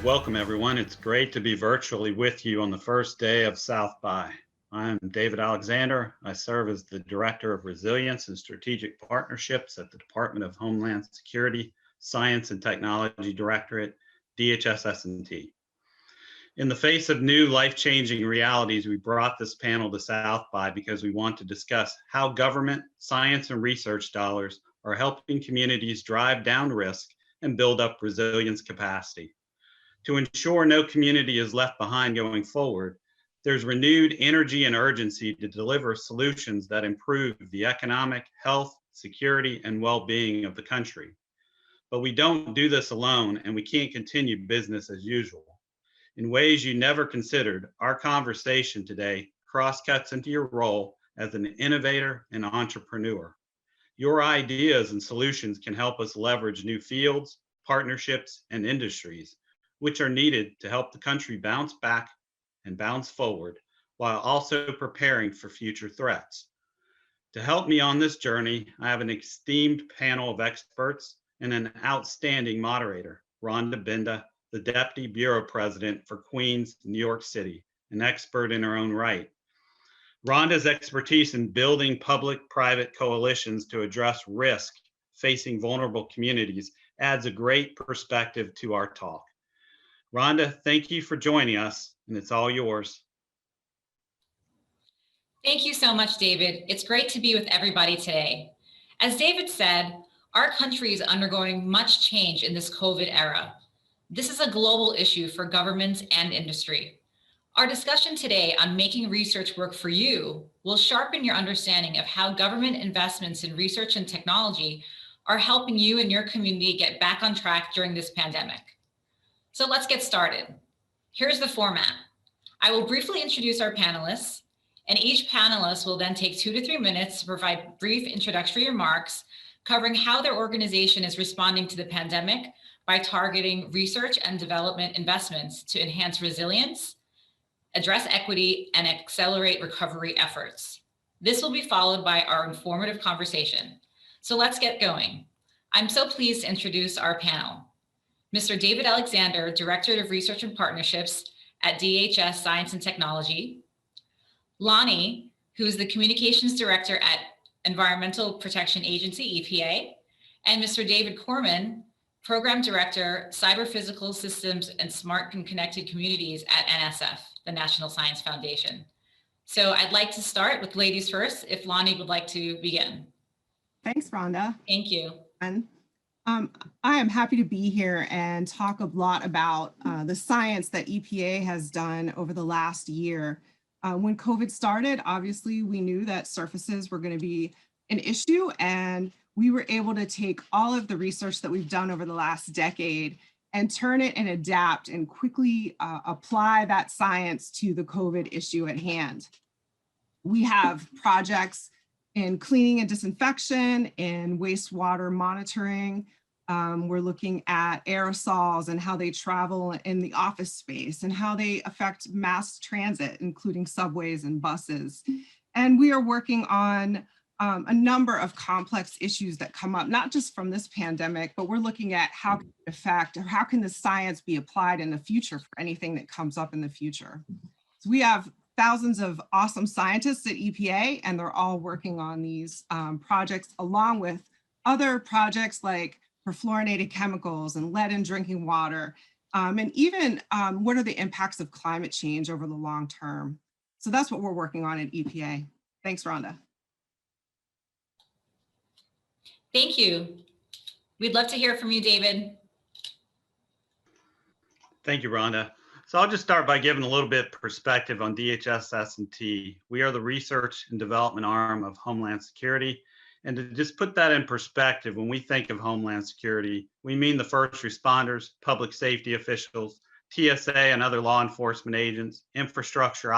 Welcome, everyone. It's great to be virtually with you on the first day of South by. I'm David Alexander. I serve as the Director of Resilience and Strategic Partnerships at the Department of Homeland Security, Science and Technology Directorate, DHS-S&T. In the face of new life-changing realities, we brought this panel to South by because we want to discuss how government, science, and research dollars are helping communities drive down risk and build up resilience capacity. To ensure no community is left behind going forward, there's renewed energy and urgency to deliver solutions that improve the economic, health, security, and well-being of the country. But we don't do this alone, and we can't continue business as usual. In ways you never considered, our conversation today cross-cuts into your role as an innovator and entrepreneur. Your ideas and solutions can help us leverage new fields, partnerships, and industries, which are needed to help the country bounce back and bounce forward while also preparing for future threats. To help me on this journey, I have an esteemed panel of experts and an outstanding moderator, Rhonda Binda, the Deputy Bureau President for Queens, New York City, an expert in her own right. Rhonda's expertise in building public-private coalitions to address risk facing vulnerable communities adds a great perspective to our talk. Rhonda, thank you for joining us, and it's all yours. Thank you so much, David. It's great to be with everybody today. As David said, our country is undergoing much change in this COVID era. This is a global issue for governments and industry. Our discussion today on making research work for you will sharpen your understanding of how government investments in research and technology are helping you and your community get back on track during this pandemic. So let's get started. Here's the format. I will briefly introduce our panelists, and each panelist will then take 2 to 3 minutes to provide brief introductory remarks covering how their organization is responding to the pandemic by targeting research and development investments to enhance resilience, address equity, and accelerate recovery efforts. This will be followed by our informative conversation. So let's get going. I'm so pleased to introduce our panel. Mr. David Alexander, Director of Research and Partnerships at DHS Science and Technology. Lonnie, who is the Communications Director at Environmental Protection Agency, EPA. And Mr. David Corman, Program Director, Cyber Physical Systems and Smart and Connected Communities at NSF, the National Science Foundation. So I'd like to start with ladies first, if Lonnie would like to begin. Thanks, Rhonda. Thank you. I am happy to be here and talk a lot about the science that EPA has done over the last year. When COVID started, obviously we knew that surfaces were going to be an issue, and we were able to take all of the research that we've done over the last decade and turn it and adapt and quickly apply that science to the COVID issue at hand. We have projects in cleaning and disinfection, in wastewater monitoring. We're looking at aerosols and how they travel in the office space and how they affect mass transit, including subways and buses. And we are working on a number of complex issues that come up, not just from this pandemic, but we're looking at how can it affect, or how can the science be applied in the future for anything that comes up in the future. So we have thousands of awesome scientists at EPA, and they're all working on these projects, along with other projects like perfluorinated chemicals and lead in drinking water, and even what are the impacts of climate change over the long term. So that's what we're working on at EPA. Thanks, Rhonda. Thank you. We'd love to hear from you, David. Thank you, Rhonda. So I'll just start by giving a little bit perspective on DHS-S&T. We are the research and development arm of Homeland Security. And to just put that in perspective, when we think of Homeland Security, we mean the first responders, public safety officials, TSA and other law enforcement agents, infrastructure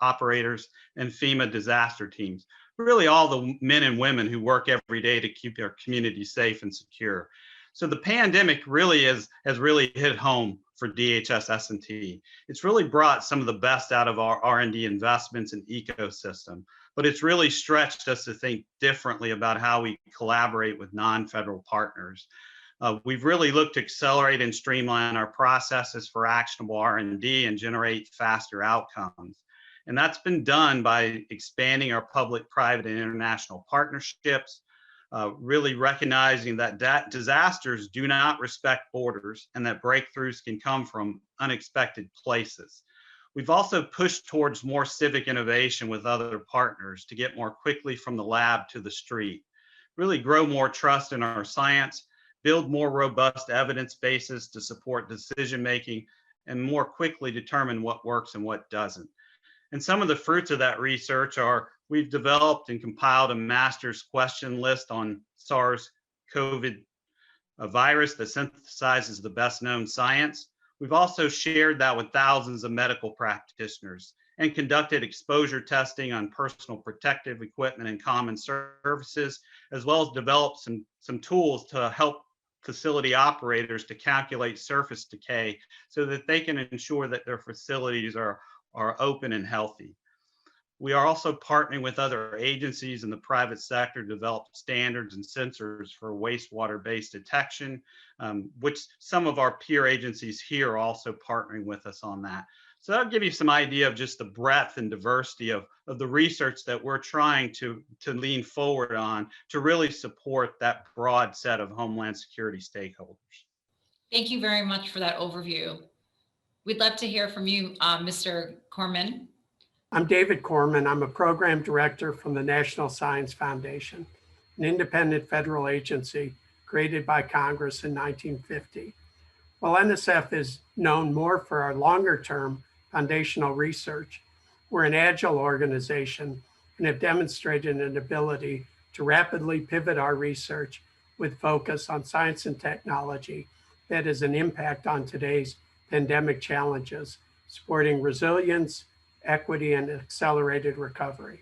operators, and FEMA disaster teams. Really all the men and women who work every day to keep our community safe and secure. So the pandemic really has really hit home for DHS-S&T. It's really brought some of the best out of our R&D investments and ecosystem, but it's really stretched us to think differently about how we collaborate with non-federal partners. We've really looked to accelerate and streamline our processes for actionable R&D and generate faster outcomes. And that's been done by expanding our public, private, and international partnerships, really recognizing that disasters do not respect borders and that breakthroughs can come from unexpected places. We've also pushed towards more civic innovation with other partners to get more quickly from the lab to the street, really grow more trust in our science, build more robust evidence bases to support decision making, and more quickly determine what works and what doesn't. And some of the fruits of that research are we've developed and compiled a master's question list on SARS-CoV virus that synthesizes the best known science. We've also shared that with thousands of medical practitioners and conducted exposure testing on personal protective equipment and common services, as well as developed some tools to help facility operators to calculate surface decay so that they can ensure that their facilities are open and healthy. We are also partnering with other agencies in the private sector to develop standards and sensors for wastewater-based detection, which some of our peer agencies here are also partnering with us on that. So that'll give you some idea of just the breadth and diversity of the research that we're trying to lean forward on to really support that broad set of Homeland Security stakeholders. Thank you very much for that overview. We'd love to hear from you, Mr. Corman. I'm David Corman. I'm a program director from the National Science Foundation, an independent federal agency created by Congress in 1950. While NSF is known more for our longer-term foundational research, we're an agile organization and have demonstrated an ability to rapidly pivot our research with focus on science and technology that has an impact on today's pandemic challenges, supporting resilience, equity, and accelerated recovery.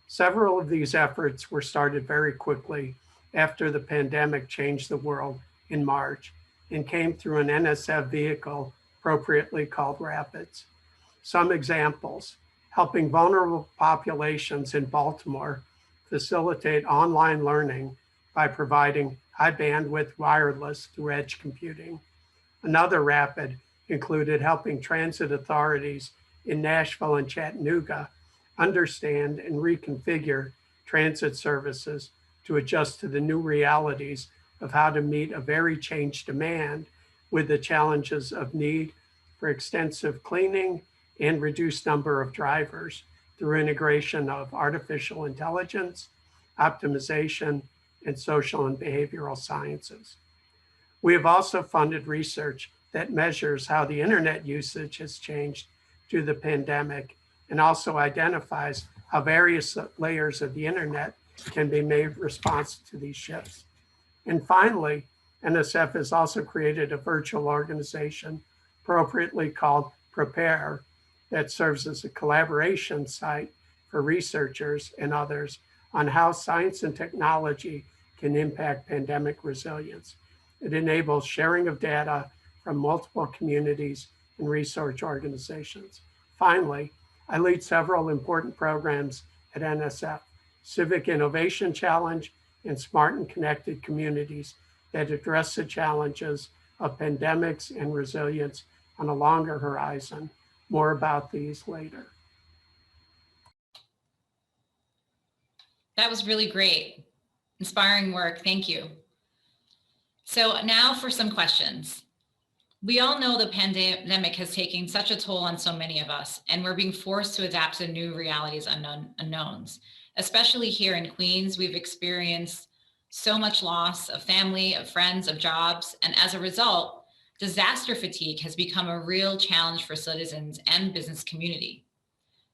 Several of these efforts were started very quickly after the pandemic changed the world in March and came through an NSF vehicle appropriately called RAPIDS. Some examples: helping vulnerable populations in Baltimore facilitate online learning by providing high bandwidth wireless through edge computing. Another RAPID included helping transit authorities in Nashville and Chattanooga understand and reconfigure transit services to adjust to the new realities of how to meet a very changed demand with the challenges of need for extensive cleaning and reduced number of drivers through integration of artificial intelligence, optimization, and social and behavioral sciences. We have also funded research that measures how the internet usage has changed due to the pandemic and also identifies how various layers of the internet can be made responsive to these shifts. And finally, NSF has also created a virtual organization appropriately called Prepare that serves as a collaboration site for researchers and others on how science and technology can impact pandemic resilience. It enables sharing of data from multiple communities and research organizations. Finally, I lead several important programs at NSF, Civic Innovation Challenge and Smart and Connected Communities that address the challenges of pandemics and resilience on a longer horizon. More about these later. That was really great. Inspiring work. Thank you. So now for some questions. We all know the pandemic has taken such a toll on so many of us, and we're being forced to adapt to new realities, unknowns. Especially here in Queens, we've experienced so much loss of family, of friends, of jobs, and as a result, disaster fatigue has become a real challenge for citizens and business community.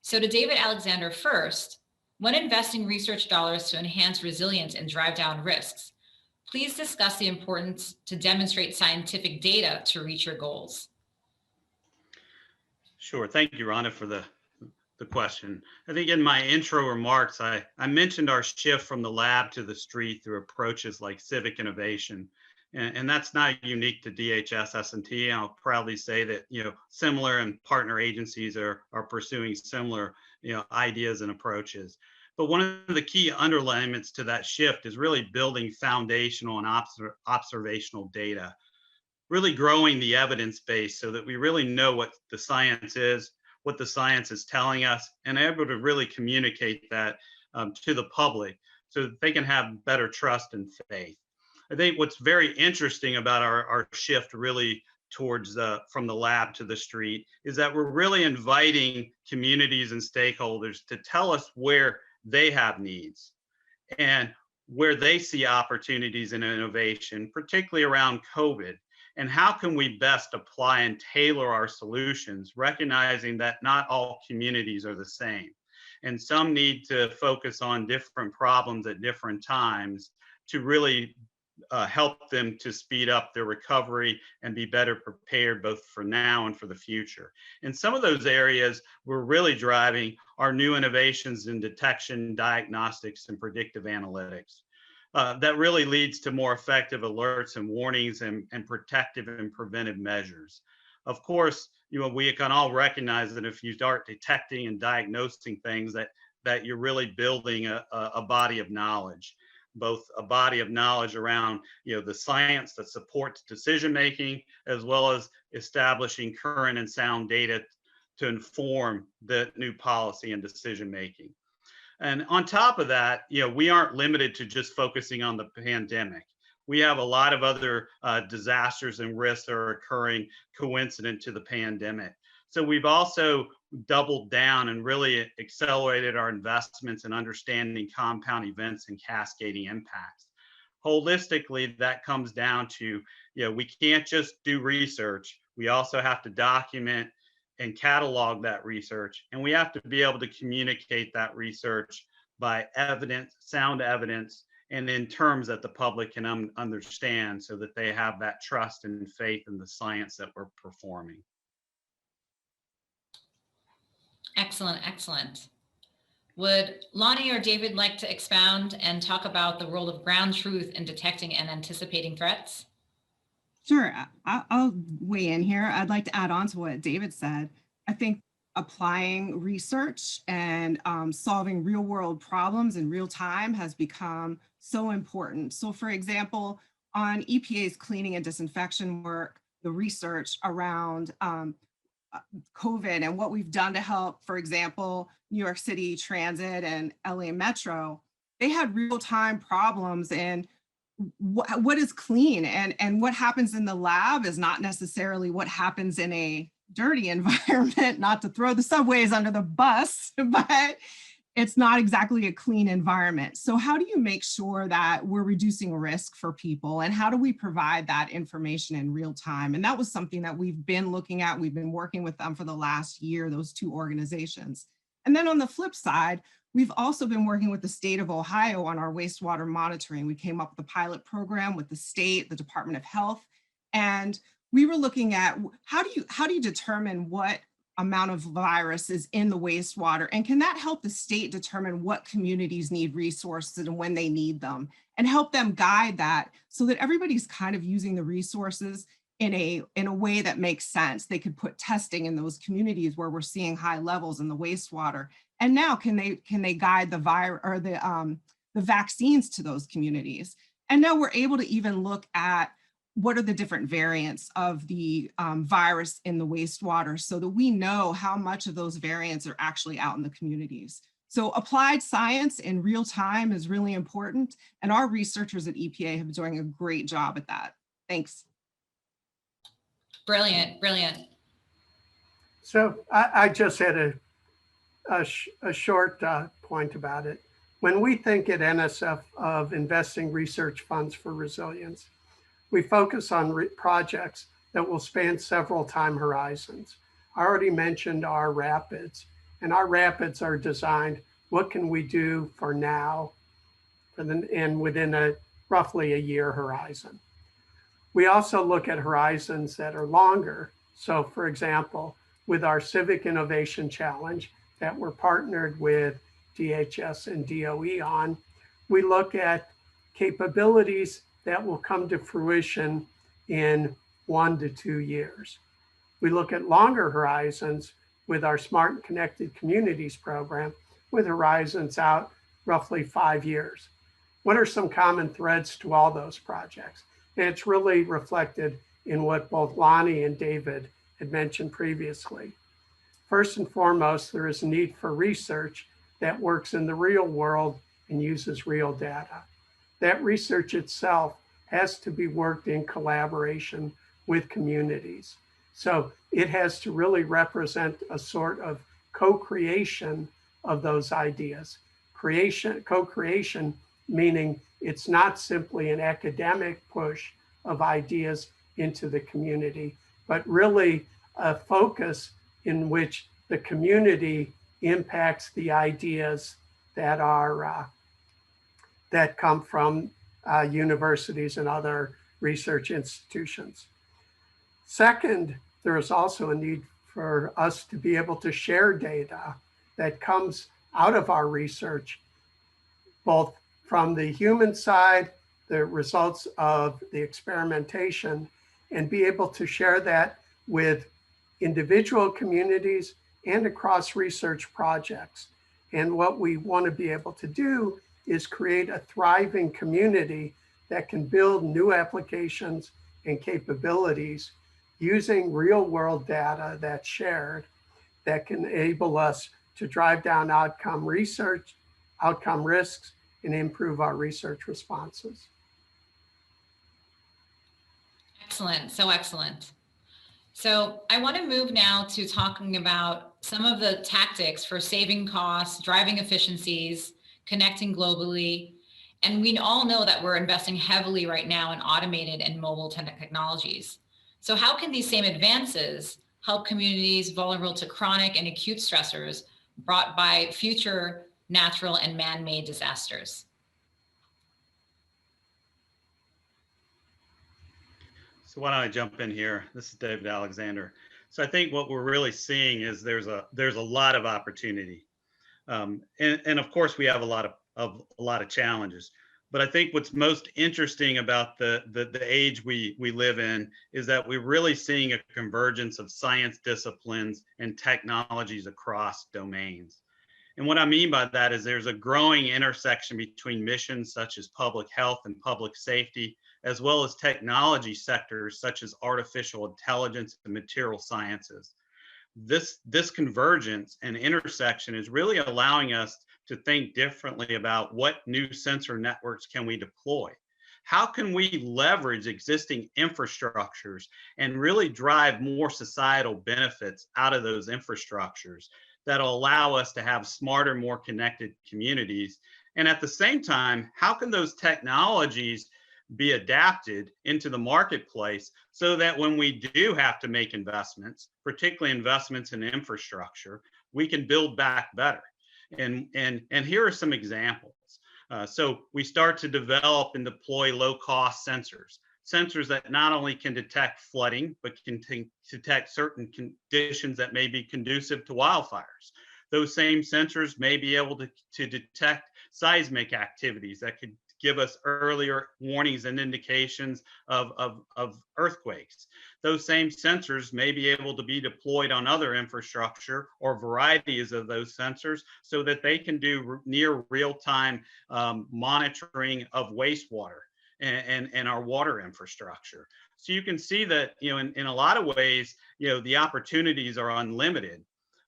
So to David Alexander first, when investing research dollars to enhance resilience and drive down risks, please discuss the importance to demonstrate scientific data to reach your goals. Sure. Thank you, Rhonda, for the question. I think in my intro remarks, I mentioned our shift from the lab to the street through approaches like civic innovation. And that's not unique to DHS S&T. I'll proudly say that, similar and partner agencies are pursuing similar, ideas and approaches. But one of the key underlayments to that shift is really building foundational and observational data, really growing the evidence base so that we really know what the science is, what the science is telling us, and able to really communicate that to the public so that they can have better trust and faith. I think what's very interesting about our shift really towards from the lab to the street is that we're really inviting communities and stakeholders to tell us where they have needs and where they see opportunities in innovation, particularly around COVID. And how can we best apply and tailor our solutions, recognizing that not all communities are the same. And some need to focus on different problems at different times to really help them to speed up their recovery and be better prepared both for now and for the future. In some of those areas, we're really driving our new innovations in detection, diagnostics, and predictive analytics. That really leads to more effective alerts and warnings and protective and preventive measures. Of course, we can all recognize that if you start detecting and diagnosing things, that you're really building a body of knowledge, both a body of knowledge around the science that supports decision making, as well as establishing current and sound data to inform the new policy and decision making. And on top of that, we aren't limited to just focusing on the pandemic. We have a lot of other disasters and risks that are occurring coincident to the pandemic. So we've also doubled down and really accelerated our investments in understanding compound events and cascading impacts. Holistically, that comes down to, we can't just do research. We also have to document and catalog that research, and we have to be able to communicate that research by evidence, sound evidence, and in terms that the public can understand so that they have that trust and faith in the science that we're performing. Excellent, excellent. Would Lonnie or David like to expound and talk about the role of ground truth in detecting and anticipating threats? Sure, I'll weigh in here. I'd like to add on to what David said. I think applying research and solving real world problems in real time has become so important. So for example, on EPA's cleaning and disinfection work, the research around COVID and what we've done to help, for example, New York City Transit and LA Metro, they had real time problems and what is clean and what happens in the lab is not necessarily what happens in a dirty environment, not to throw the subways under the bus, but it's not exactly a clean environment. So how do you make sure that we're reducing risk for people and how do we provide that information in real time? And that was something that we've been looking at. We've been working with them for the last year, those two organizations. And then on the flip side, we've also been working with the state of Ohio on our wastewater monitoring. We came up with a pilot program with the state, the Department of Health, and we were looking at how do you determine what amount of virus is in the wastewater, and can that help the state determine what communities need resources and when they need them, and help them guide that so that everybody's kind of using the resources in a way that makes sense. They could put testing in those communities where we're seeing high levels in the wastewater. And now can they guide the virus or the vaccines to those communities? And now we're able to even look at what are the different variants of the virus in the wastewater so that we know how much of those variants are actually out in the communities. So applied science in real time is really important. And our researchers at EPA have been doing a great job at that. Thanks. Brilliant, brilliant. So I just had a short point about it. When we think at NSF of investing research funds for resilience, we focus on projects that will span several time horizons. I already mentioned our rapids, and our rapids are designed, what can we do for now and within roughly a year horizon. We also look at horizons that are longer. So for example, with our Civic Innovation Challenge that we're partnered with DHS and DOE on, we look at capabilities that will come to fruition in 1 to 2 years. We look at longer horizons with our Smart and Connected Communities program with horizons out roughly 5 years. What are some common threads to all those projects? And it's really reflected in what both Lonnie and David had mentioned previously. First and foremost, there is a need for research that works in the real world and uses real data. That research itself has to be worked in collaboration with communities. So it has to really represent a sort of co-creation of those ideas. Co-creation, meaning it's not simply an academic push of ideas into the community, but really a focus in which the community impacts the ideas that are that come from universities and other research institutions. Second, there is also a need for us to be able to share data that comes out of our research, both from the human side, the results of the experimentation, and be able to share that with individual communities and across research projects. And what we want to be able to do is create a thriving community that can build new applications and capabilities using real world data that's shared that can enable us to drive down outcome risks, and improve our research responses. Excellent, so excellent. So I want to move now to talking about some of the tactics for saving costs, driving efficiencies, connecting globally. And we all know that we're investing heavily right now in automated and mobile technologies. So how can these same advances help communities vulnerable to chronic and acute stressors brought by future natural and man-made disasters? So why don't I jump in here? This is David Alexander. So I think what we're really seeing is there's a lot of opportunity, and of course we have a lot of challenges. But I think what's most interesting about the age we live in is that we're really seeing a convergence of science disciplines and technologies across domains. And what I mean by that is there's a growing intersection between missions such as public health and public safety, as well as technology sectors such as artificial intelligence and material sciences. This convergence and intersection is really allowing us to think differently about what new sensor networks can we deploy. How can we leverage existing infrastructures and really drive more societal benefits out of those infrastructures that'll allow us to have smarter, more connected communities? And at the same time, how can those technologies be adapted into the marketplace so that when we do have to make investments, particularly investments in infrastructure, we can build back better? And here are some examples. So we start to develop and deploy low-cost sensors that not only can detect flooding, but can detect certain conditions that may be conducive to wildfires. Those same sensors may be able to detect seismic activities that could give us earlier warnings and indications of earthquakes. Those same sensors may be able to be deployed on other infrastructure or varieties of those sensors so that they can do near real-time monitoring of wastewater and our water infrastructure. So you can see that, in a lot of ways, the opportunities are unlimited.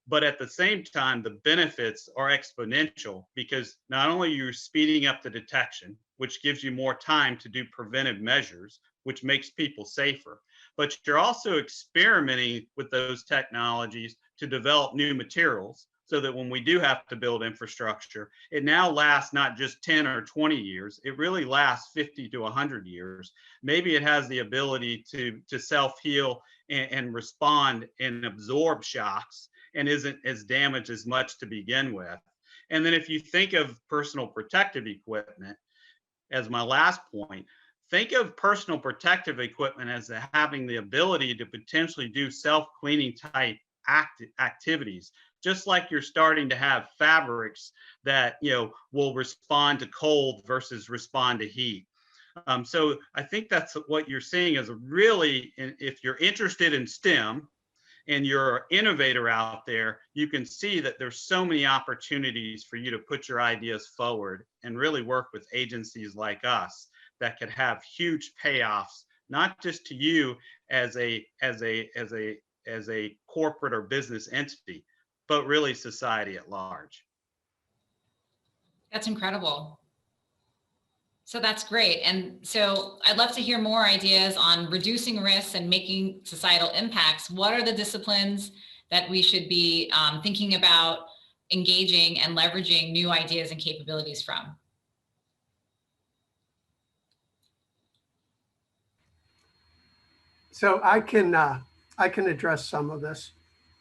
But at the same time, the benefits are exponential because not only are you speeding up the detection, which gives you more time to do preventive measures, which makes people safer, but you're also experimenting with those technologies to develop new materials so that when we do have to build infrastructure, it now lasts not just 10 or 20 years, it really lasts 50 to 100 years. Maybe it has the ability to self-heal and respond and absorb shocks and isn't as damaged as much to begin with. And then if you think of personal protective equipment as my last point, think of personal protective equipment as having the ability to potentially do self-cleaning type activities, just like you're starting to have fabrics that will respond to cold versus respond to heat. So I think that's what you're seeing as a really, if you're interested in STEM, and you're an innovator out there, you can see that there's so many opportunities for you to put your ideas forward and really work with agencies like us that could have huge payoffs, not just to you as a corporate or business entity, but really society at large. That's incredible. So that's great. And so I'd love to hear more ideas on reducing risks and making societal impacts. What are the disciplines that we should be thinking about engaging and leveraging new ideas and capabilities from? So I can address some of this.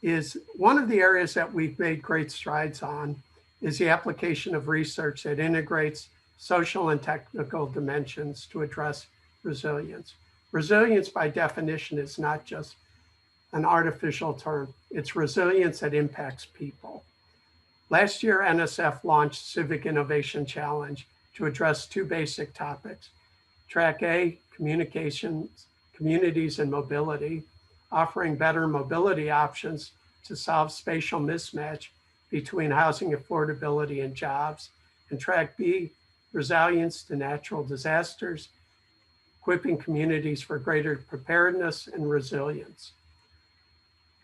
Is one of the areas that we've made great strides on is the application of research that integrates social and technical dimensions to address resilience. Resilience by definition is not just an artificial term. It's resilience that impacts people. Last year, NSF launched Civic Innovation Challenge to address two basic topics. Track A, communications, communities and mobility, offering better mobility options to solve spatial mismatch between housing affordability and jobs. And track B, resilience to natural disasters, equipping communities for greater preparedness and resilience.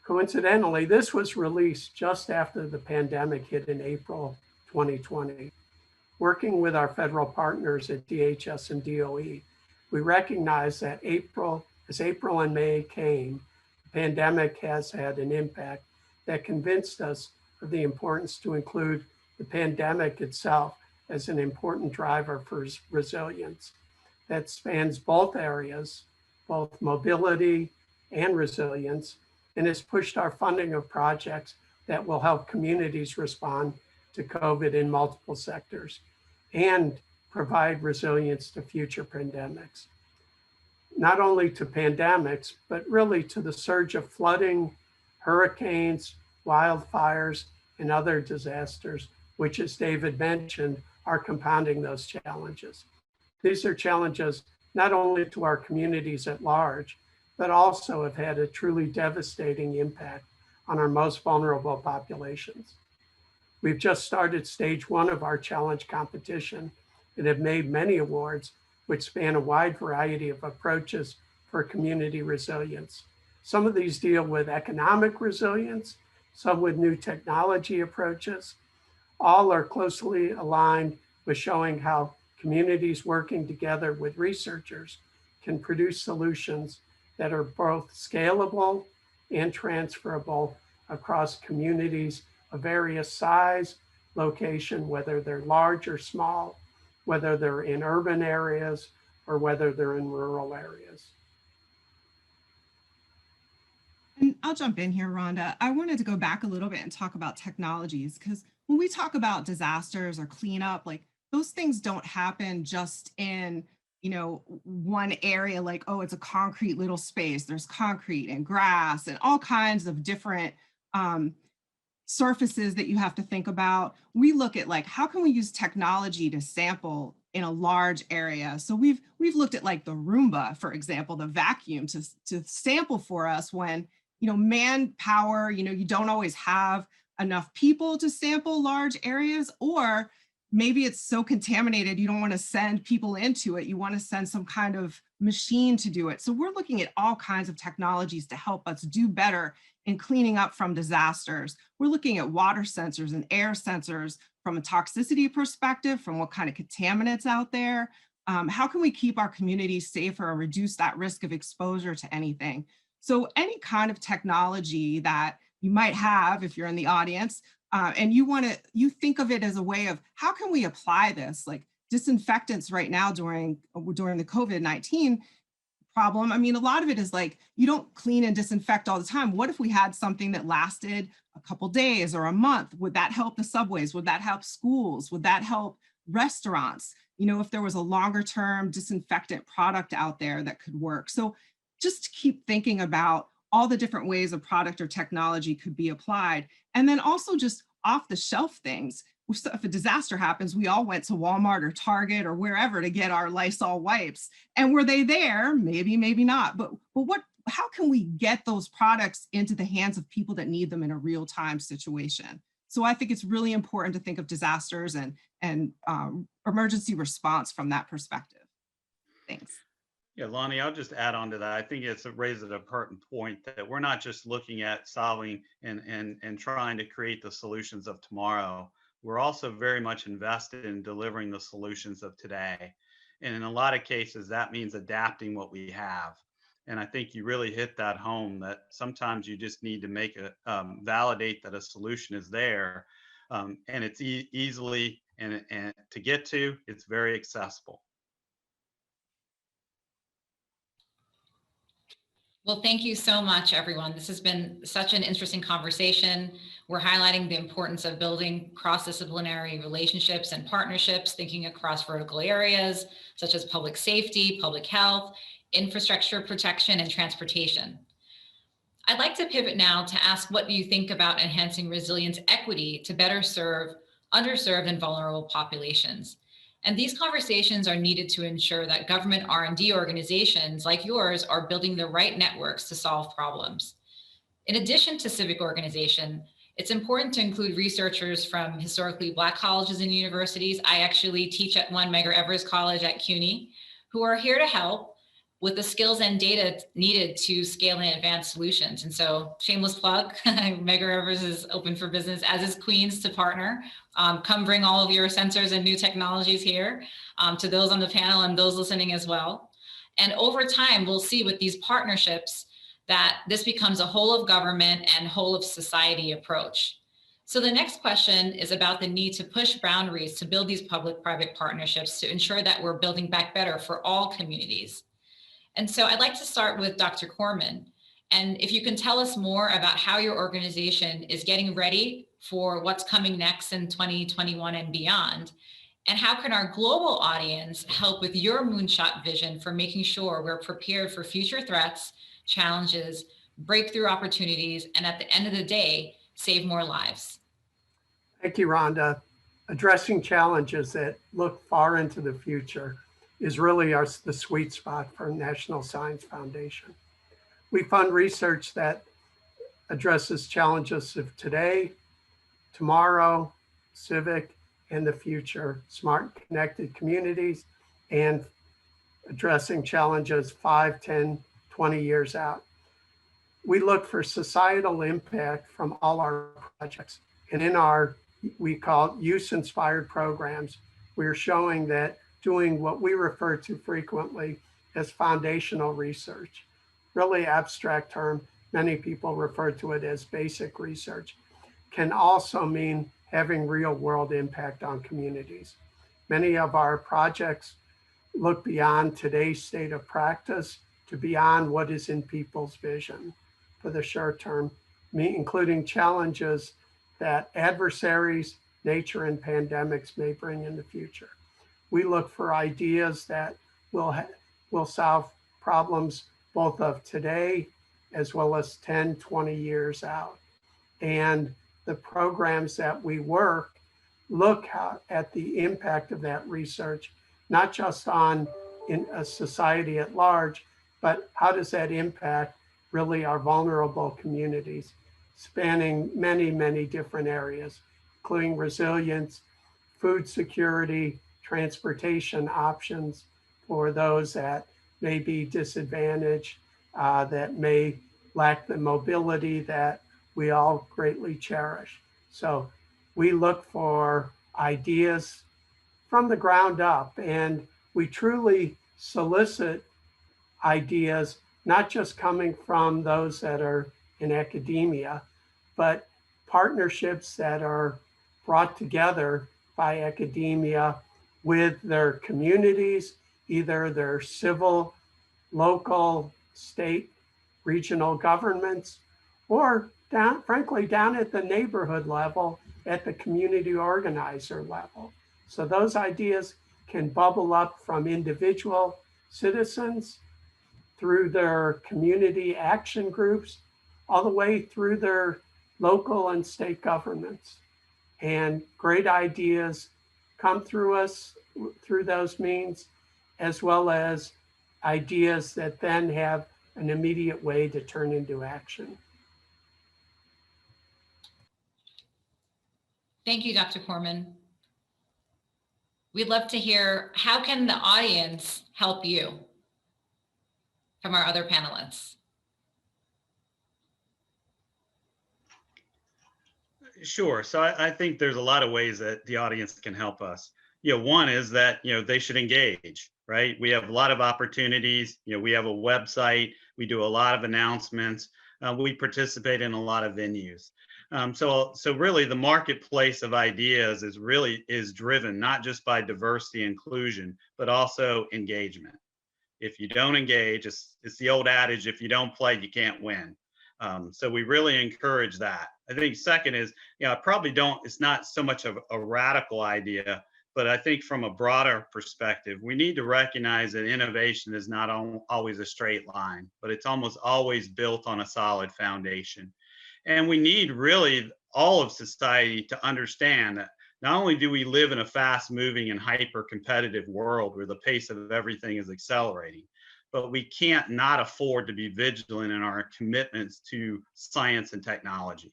Coincidentally, this was released just after the pandemic hit in April 2020. Working with our federal partners at DHS and DOE, we recognize that as April and May came, the pandemic has had an impact that convinced us of the importance to include the pandemic itself as an important driver for resilience that spans both areas, both mobility and resilience, and has pushed our funding of projects that will help communities respond to COVID in multiple sectors and provide resilience to future pandemics. Not only to pandemics, but really to the surge of flooding, hurricanes, wildfires, and other disasters, which, as David mentioned, are compounding those challenges. These are challenges not only to our communities at large, but also have had a truly devastating impact on our most vulnerable populations. We've just started stage 1 of our challenge competition and have made many awards which span a wide variety of approaches for community resilience. Some of these deal with economic resilience, some with new technology approaches. All are closely aligned with showing how communities working together with researchers can produce solutions that are both scalable and transferable across communities of various size, location, whether they're large or small, whether they're in urban areas or whether they're in rural areas. And I'll jump in here, Rhonda. I wanted to go back a little bit and talk about technologies, because when we talk about disasters or cleanup, like those things don't happen just in, one area, like, oh, it's a concrete little space. There's concrete and grass and all kinds of different surfaces that you have to think about. We look at like, how can we use technology to sample in a large area? So we've looked at like the Roomba, for example, the vacuum to sample for us when, manpower, you don't always have enough people to sample large areas, or maybe it's so contaminated you don't want to send people into it. You want to send some kind of machine to do it. So we're looking at all kinds of technologies to help us do better in cleaning up from disasters. We're looking at water sensors and air sensors from a toxicity perspective, from what kind of contaminants out there. How can we keep our communities safer and reduce that risk of exposure to anything? So any kind of technology that you might have, if you're in the audience, and you think of it as a way of how can we apply this, like disinfectants right now during the COVID-19 problem. I mean, a lot of it is like, you don't clean and disinfect all the time. What if we had something that lasted a couple days or a month? Would that help the subways? Would that help schools? Would that help restaurants? If there was a longer term disinfectant product out there that could work. So just keep thinking about all the different ways a product or technology could be applied. And then also just off the shelf things. If a disaster happens, we all went to Walmart or Target or wherever to get our Lysol wipes. And were they there? Maybe, maybe not. But what how can we get those products into the hands of people that need them in a real-time situation? So I think it's really important to think of disasters and emergency response from that perspective. Thanks. Yeah, Lonnie, I'll just add on to that. I think it raises a pertinent point that we're not just looking at solving and trying to create the solutions of tomorrow. We're also very much invested in delivering the solutions of today. And in a lot of cases, that means adapting what we have. And I think you really hit that home that sometimes you just need to make validate that a solution is there, and it's easily and to get to, it's very accessible. Well, thank you so much, everyone. This has been such an interesting conversation. We're highlighting the importance of building cross-disciplinary relationships and partnerships, thinking across vertical areas such as public safety, public health, infrastructure protection, and transportation. I'd like to pivot now to ask, what do you think about enhancing resilience equity to better serve underserved and vulnerable populations? And these conversations are needed to ensure that government R&D organizations like yours are building the right networks to solve problems. In addition to civic organization, it's important to include researchers from historically Black colleges and universities. I actually teach at one, Medgar Evers College at CUNY, who are here to help with the skills and data needed to scale and advance solutions. And so, shameless plug, Medgar Evers is open for business, as is Queens, to partner. Come bring all of your sensors and new technologies here, to those on the panel and those listening as well. And over time, we'll see with these partnerships that this becomes a whole of government and whole of society approach. So the next question is about the need to push boundaries to build these public-private partnerships to ensure that we're building back better for all communities. And so I'd like to start with Dr. Corman. And if you can tell us more about how your organization is getting ready for what's coming next in 2021 and beyond, and how can our global audience help with your moonshot vision for making sure we're prepared for future threats, challenges, breakthrough opportunities, and at the end of the day, save more lives? Thank you, Rhonda. Addressing challenges that look far into the future is really the sweet spot for National Science Foundation. We fund research that addresses challenges of today, tomorrow, civic, and the future, smart connected communities, and addressing challenges 5, 10, 20 years out. We look for societal impact from all our projects. And in our, we call use-inspired programs, we're showing that doing what we refer to frequently as foundational research, really abstract term, many people refer to it as basic research, can also mean having real world impact on communities. Many of our projects look beyond today's state of practice to beyond what is in people's vision for the short term, including challenges that adversaries, nature, and pandemics may bring in the future. We look for ideas that will solve problems both of today as well as 10, 20 years out. And the programs that we work look at the impact of that research, not just on in a society at large, but how does that impact really our vulnerable communities, spanning many, many different areas, including resilience, food security, transportation options for those that may be disadvantaged, that may lack the mobility that we all greatly cherish. So we look for ideas from the ground up, and we truly solicit ideas, not just coming from those that are in academia, but partnerships that are brought together by academia with their communities, either their civil, local, state, regional governments, or frankly, down at the neighborhood level, at the community organizer level. So those ideas can bubble up from individual citizens through their community action groups, all the way through their local and state governments. And great ideas come through us through those means, as well as ideas that then have an immediate way to turn into action. Thank you, Dr. Corman. We'd love to hear, how can the audience help you from our other panelists? Sure. So I think there's a lot of ways that the audience can help us. One is that, they should engage, right? We have a lot of opportunities. We have a website. We do a lot of announcements. We participate in a lot of venues. So really the marketplace of ideas is driven not just by diversity and inclusion, but also engagement. If you don't engage, it's the old adage, if you don't play, you can't win. So we really encourage that. I think second is, it's not so much of a radical idea, but I think from a broader perspective, we need to recognize that innovation is not always a straight line, but it's almost always built on a solid foundation. And we need really all of society to understand that not only do we live in a fast moving and hyper competitive world where the pace of everything is accelerating, but we can't not afford to be vigilant in our commitments to science and technology.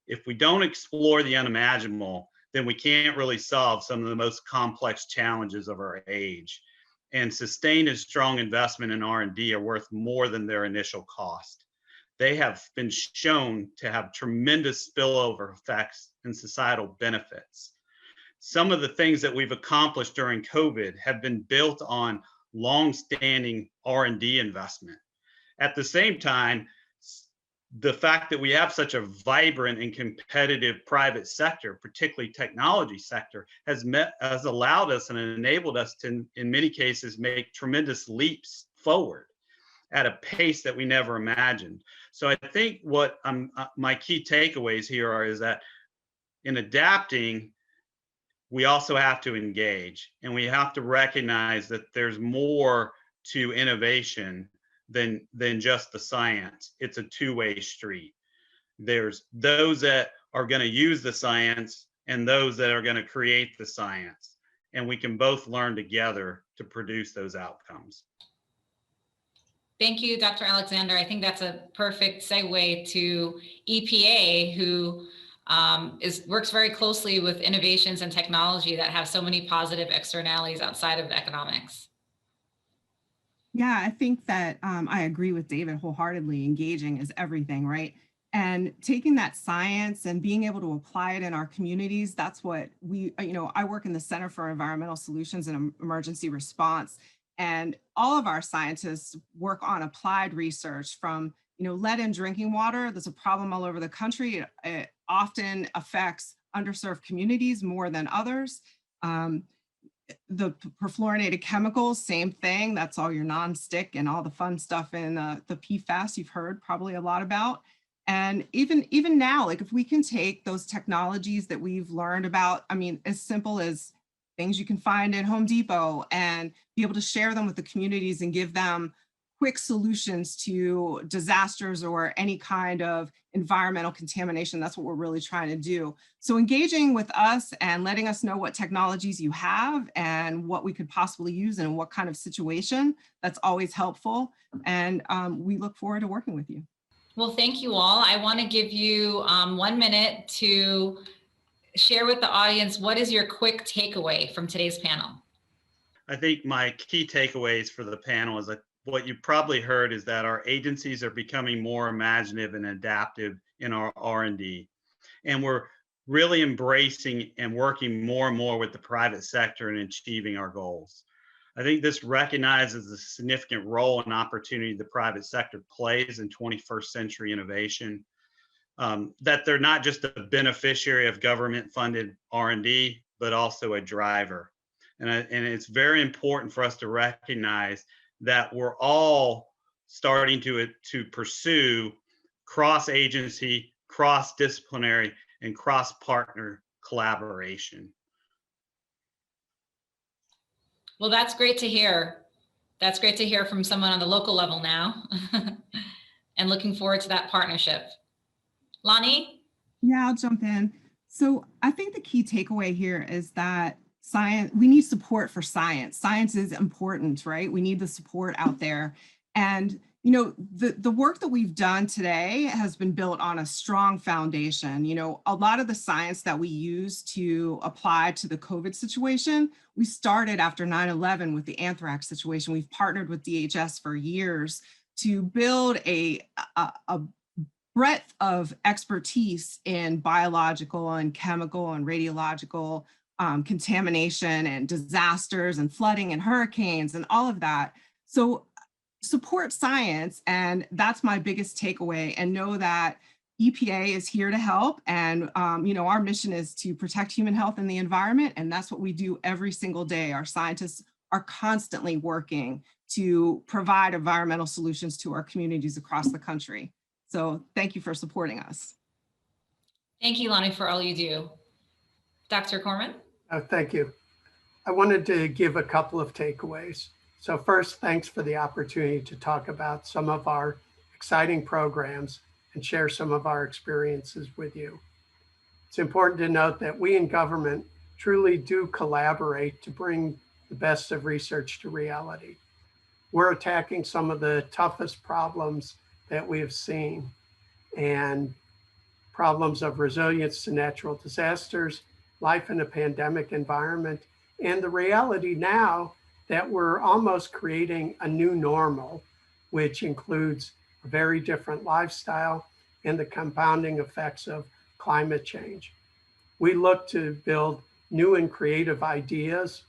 If we don't explore the unimaginable, then we can't really solve some of the most complex challenges of our age. And sustained and strong investment in R&D are worth more than their initial cost. They have been shown to have tremendous spillover effects and societal benefits. Some of the things that we've accomplished during COVID have been built on long-standing R&D investment. At the same time, the fact that we have such a vibrant and competitive private sector, particularly technology sector, has allowed us and enabled us to, in many cases, make tremendous leaps forward at a pace that we never imagined. So I think what my key takeaways here is that in adapting, we also have to engage, and we have to recognize that there's more to innovation than just the science. It's a two-way street. There's those that are going to use the science and those that are going to create the science, and we can both learn together to produce those outcomes. Thank you, Dr. Alexander. I think that's a perfect segue to EPA, who works very closely with innovations and technology that have so many positive externalities outside of economics. Yeah, I think that I agree with David wholeheartedly. Engaging is everything, right? And taking that science and being able to apply it in our communities, that's what I work in the Center for Environmental Solutions and Emergency Response. And all of our scientists work on applied research from, lead in drinking water. There's a problem all over the country. It often affects underserved communities more than others. The perfluorinated chemicals, same thing. That's all your non-stick and all the fun stuff in the PFAS you've heard probably a lot about. And even now, like if we can take those technologies that we've learned about, as simple as things you can find in Home Depot, and be able to share them with the communities and give them quick solutions to disasters or any kind of environmental contamination. That's what we're really trying to do. So engaging with us and letting us know what technologies you have and what we could possibly use and in what kind of situation, that's always helpful. And we look forward to working with you. Well, thank you all. I want to give you 1 minute to share with the audience, what is your quick takeaway from today's panel? I think my key takeaways for the panel is that what you probably heard is that our agencies are becoming more imaginative and adaptive in our R&D. And we're really embracing and working more and more with the private sector in achieving our goals. I think this recognizes the significant role and opportunity the private sector plays in 21st century innovation, that they're not just a beneficiary of government-funded R&D, but also a driver. And it's very important for us to recognize that we're all starting to pursue cross-agency, cross-disciplinary, and cross-partner collaboration. Well, that's great to hear. That's great to hear from someone on the local level now. And looking forward to that partnership. Lonnie? Yeah, I'll jump in. So I think the key takeaway here is that we need support for science. Science is important, right? We need the support out there. And, You know, the work that we've done today has been built on a strong foundation. You know, a lot of the science that we use to apply to the COVID situation, we started after 9/11 with the anthrax situation. We've partnered with DHS for years to build a breadth of expertise in biological and chemical and radiological contamination and disasters and flooding and hurricanes and all of that. So support science, and that's my biggest takeaway, and know that EPA is here to help. And you know, our mission is to protect human health and the environment, and that's what we do every single day. Our scientists are constantly working to provide environmental solutions to our communities across the country. So thank you for supporting us. Thank you, Lonnie, for all you do. Dr. Corman? Thank you. I wanted to give a couple of takeaways. So first, thanks for the opportunity to talk about some of our exciting programs and share some of our experiences with you. It's important to note that we in government truly do collaborate to bring the best of research to reality. We're attacking some of the toughest problems that we have seen, and problems of resilience to natural disasters, life in a pandemic environment, and the reality now that we're almost creating a new normal, which includes a very different lifestyle and the compounding effects of climate change. We look to build new and creative ideas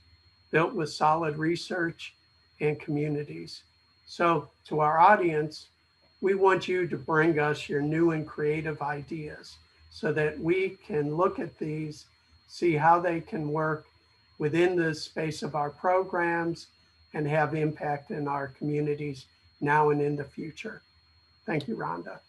built with solid research and communities. So to our audience, we want you to bring us your new and creative ideas so that we can look at these, see how they can work within the space of our programs and have impact in our communities now and in the future. Thank you, Rhonda.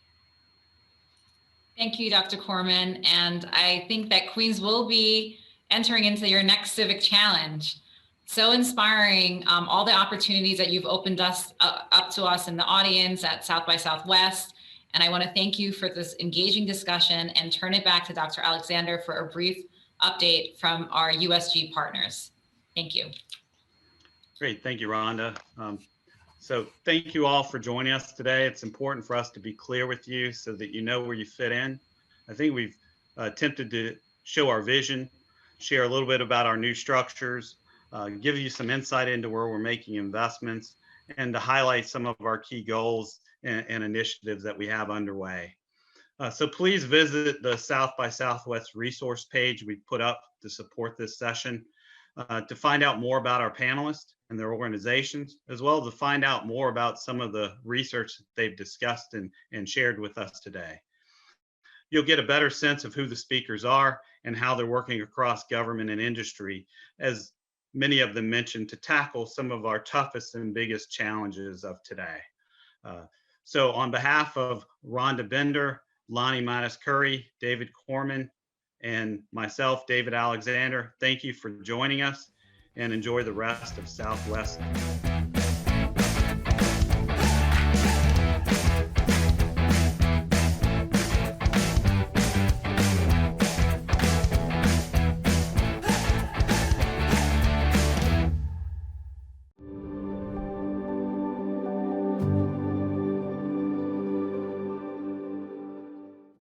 Thank you, Dr. Corman. And I think that Queens will be entering into your next civic challenge. So inspiring, all the opportunities that you've opened us up to us in the audience at South by Southwest. And I want to thank you for this engaging discussion and turn it back to Dr. Alexander for a brief update from our USG partners. Thank you. Great, thank you, Rhonda. So thank you all for joining us today. It's important for us to be clear with you so that you know where you fit in. I think we've attempted to show our vision, share a little bit about our new structures, give you some insight into where we're making investments, and to highlight some of our key goals and initiatives that we have underway. So please visit the South by Southwest resource page we put up to support this session to find out more about our panelists and their organizations, as well as to find out more about some of the research that they've discussed and shared with us today. You'll get a better sense of who the speakers are and how they're working across government and industry, as many of them mentioned, to tackle some of our toughest and biggest challenges of today. So on behalf of Rhonda Bender, Lonnie Mattis-Curry, David Corman, and myself, David Alexander, thank you for joining us, and enjoy the rest of Southwest